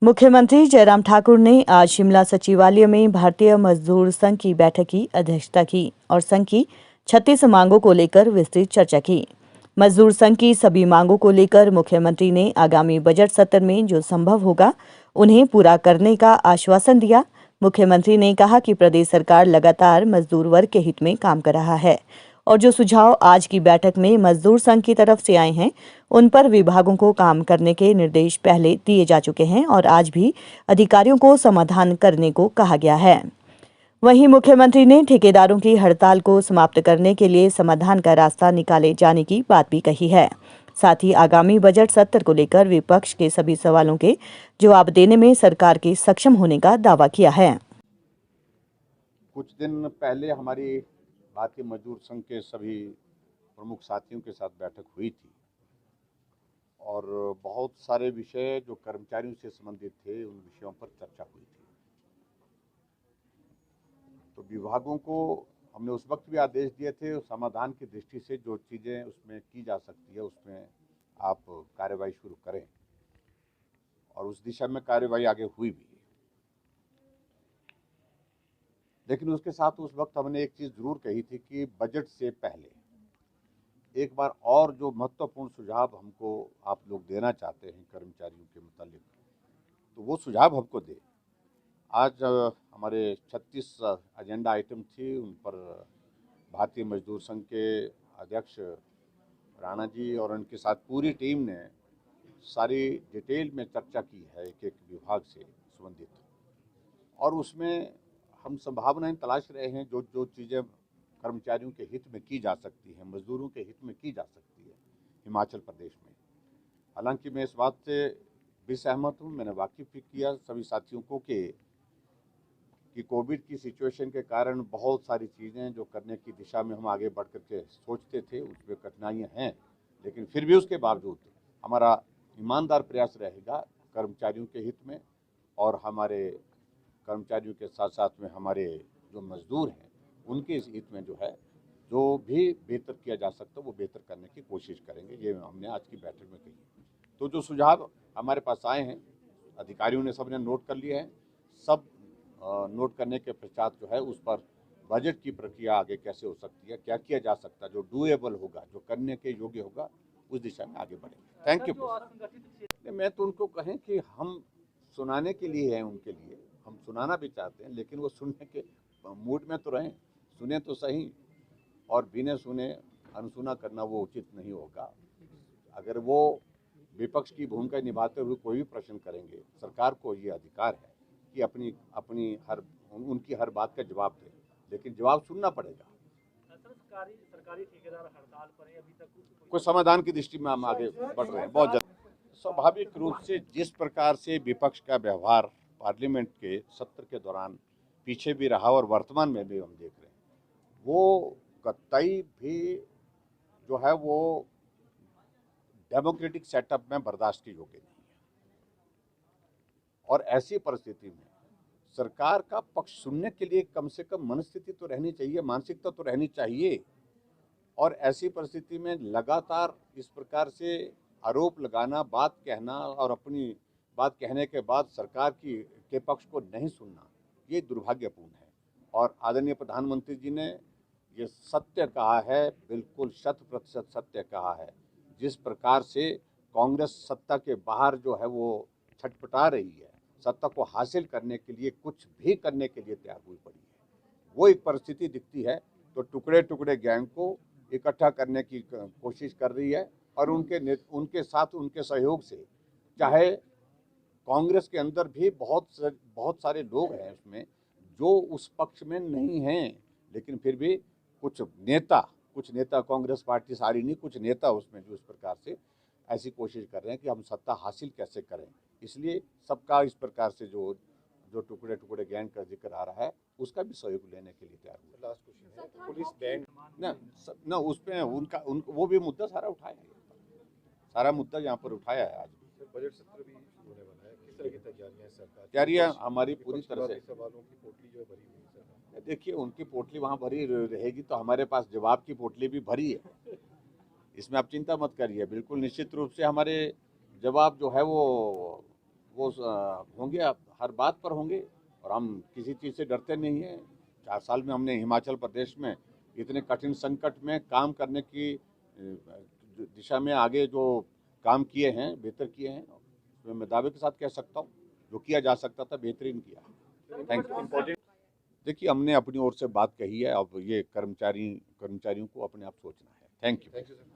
मुख्यमंत्री जयराम ठाकुर ने आज शिमला सचिवालय में भारतीय मजदूर संघ की बैठक की अध्यक्षता की और संघ की 36 मांगों को लेकर विस्तृत चर्चा की। मजदूर संघ की सभी मांगों को लेकर मुख्यमंत्री ने आगामी बजट सत्र में जो संभव होगा उन्हें पूरा करने का आश्वासन दिया। मुख्यमंत्री ने कहा कि प्रदेश सरकार लगातार मजदूर वर्ग के हित में काम कर रहा है और जो सुझाव आज की बैठक में मजदूर संघ की तरफ से आए हैं उन पर विभागों को काम करने के निर्देश पहले दिए जा चुके हैं और आज भी अधिकारियों को समाधान करने को कहा गया है। वहीं मुख्यमंत्री ने ठेकेदारों की हड़ताल को समाप्त करने के लिए समाधान का रास्ता निकाले जाने की बात भी कही है। साथ ही आगामी बजट सत्र को लेकर विपक्ष के सभी सवालों के जवाब देने में सरकार के सक्षम होने का दावा किया है। कुछ दिन पहले हमारी भारतीय मजदूर संघ के सभी प्रमुख साथियों के साथ बैठक हुई थी और बहुत सारे विषय जो कर्मचारियों से संबंधित थे उन विषयों पर चर्चा हुई थी। तो विभागों को हमने उस वक्त भी आदेश दिए थे, समाधान की दृष्टि से जो चीज़ें उसमें की जा सकती है उसमें आप कार्रवाई शुरू करें और उस दिशा में कार्रवाई आगे हुई भी। लेकिन उसके साथ उस वक्त हमने एक चीज़ जरूर कही थी कि बजट से पहले एक बार और जो महत्वपूर्ण सुझाव हमको आप लोग देना चाहते हैं कर्मचारियों के मुतालिक, तो वो सुझाव हमको दे। आज हमारे 36 एजेंडा आइटम थी, उन पर भारतीय मजदूर संघ के अध्यक्ष राणा जी और उनके साथ पूरी टीम ने सारी डिटेल में चर्चा की है एक एक विभाग से संबंधित, और उसमें हम संभावनाएं तलाश रहे हैं जो जो चीज़ें कर्मचारियों के हित में की जा सकती हैं, मजदूरों के हित में की जा सकती है हिमाचल प्रदेश में। हालांकि मैं इस बात से भी सहमत हूँ, मैंने वाकिफ भी किया सभी साथियों को कि कोविड की सिचुएशन के कारण बहुत सारी चीज़ें जो करने की दिशा में हम आगे बढ़ करके सोचते थे उसमें कठिनाइयाँ हैं, लेकिन फिर भी उसके बावजूद हमारा ईमानदार प्रयास रहेगा कर्मचारियों के हित में और हमारे कर्मचारियों के साथ साथ में हमारे जो मजदूर हैं उनके इस हित में जो है जो भी बेहतर किया जा सकता है वो बेहतर करने की कोशिश करेंगे। ये हमने आज की बैठक में कही। तो जो सुझाव हमारे पास आए हैं अधिकारियों ने सबने नोट कर लिए हैं। सब नोट करने के पश्चात जो है उस पर बजट की प्रक्रिया आगे कैसे हो सकती है, क्या किया जा सकता है, जो डूएबल होगा, जो करने के योग्य होगा, उस दिशा में आगे बढ़ेंगे। Thank you. मैं तो उनको कहें कि हम सुनाने के लिए हैं, उनके लिए हम सुनाना भी चाहते हैं, लेकिन वो सुनने के मूड में तो रहें, सुने तो सही, और बिना सुने अनसुना करना वो उचित नहीं होगा। अगर वो विपक्ष की भूमिका निभाते हुए कोई भी प्रश्न करेंगे, सरकार को ये अधिकार है कि उनकी हर बात का जवाब दे, लेकिन जवाब सुनना पड़ेगा। सरकारी ठेकेदार हड़ताल पर है, अभी तक कोई समाधान की दृष्टि में हम आगे बढ़ रहे हैं बहुत जल्द। स्वाभाविक रूप से जिस प्रकार से विपक्ष का व्यवहार पार्लियामेंट के सत्र के दौरान पीछे भी रहा और वर्तमान में भी हम देख रहे हैं, वो कतई भी जो है वो डेमोक्रेटिक सेटअप में बर्दाश्त के योग्य नहीं है। और ऐसी परिस्थिति में सरकार का पक्ष सुनने के लिए कम से कम मनस्थिति तो रहनी चाहिए, मानसिकता तो रहनी चाहिए। और ऐसी परिस्थिति में लगातार इस प्रकार से आरोप लगाना, बात कहना और अपनी बात कहने के बाद सरकार के पक्ष को नहीं सुनना, ये दुर्भाग्यपूर्ण है। और आदरणीय प्रधानमंत्री जी ने ये सत्य कहा है, बिल्कुल 100% सत्य कहा है। जिस प्रकार से कांग्रेस सत्ता के बाहर जो है वो छटपटा रही है, सत्ता को हासिल करने के लिए कुछ भी करने के लिए तैयार हुई पड़ी है, वो एक परिस्थिति दिखती है। तो टुकड़े टुकड़े गैंग को इकट्ठा करने की कोशिश कर रही है और उनके साथ उनके सहयोग से, चाहे कांग्रेस के अंदर भी बहुत सारे लोग हैं उसमें जो उस पक्ष में नहीं हैं, लेकिन फिर भी कुछ नेता कांग्रेस पार्टी सारी नहीं, कुछ नेता उसमें जो इस प्रकार से ऐसी कोशिश कर रहे हैं कि हम सत्ता हासिल कैसे करें। इसलिए सबका इस प्रकार से जो टुकड़े टुकड़े गैंग का जिक्र आ रहा है उसका भी सहयोग लेने के लिए तैयार हुआ। लास्ट क्वेश्चन है, पुलिस बैंड ना उस पर वो भी मुद्दा सारा उठाया है, सारा मुद्दा यहाँ पर उठाया है। आज बजट सत्र भी होने वाला है, किस तरह की तैयारियां सरकार? तैयारियां हमारी पूरी तरह से, सवालों की पोटली जो भरी हुई है, देखिए उनकी पोटली वहाँ भरी रहेगी तो हमारे पास जवाब की पोटली भी भरी है, इसमें आप चिंता मत करिए। बिल्कुल निश्चित रूप से हमारे जवाब जो है वो वो होंगे, हर बात पर होंगे, और हम किसी चीज़ से डरते नहीं हैं। 4 साल में हमने हिमाचल प्रदेश में इतने कठिन संकट में काम करने की दिशा में आगे जो काम किए हैं, बेहतर किए हैं, उसमें मैं दावे के साथ कह सकता हूँ जो किया जा सकता था बेहतरीन किया। Thank you. देखिए, हमने अपनी ओर से बात कही है, अब ये कर्मचारियों को अपने आप सोचना है। Thank you.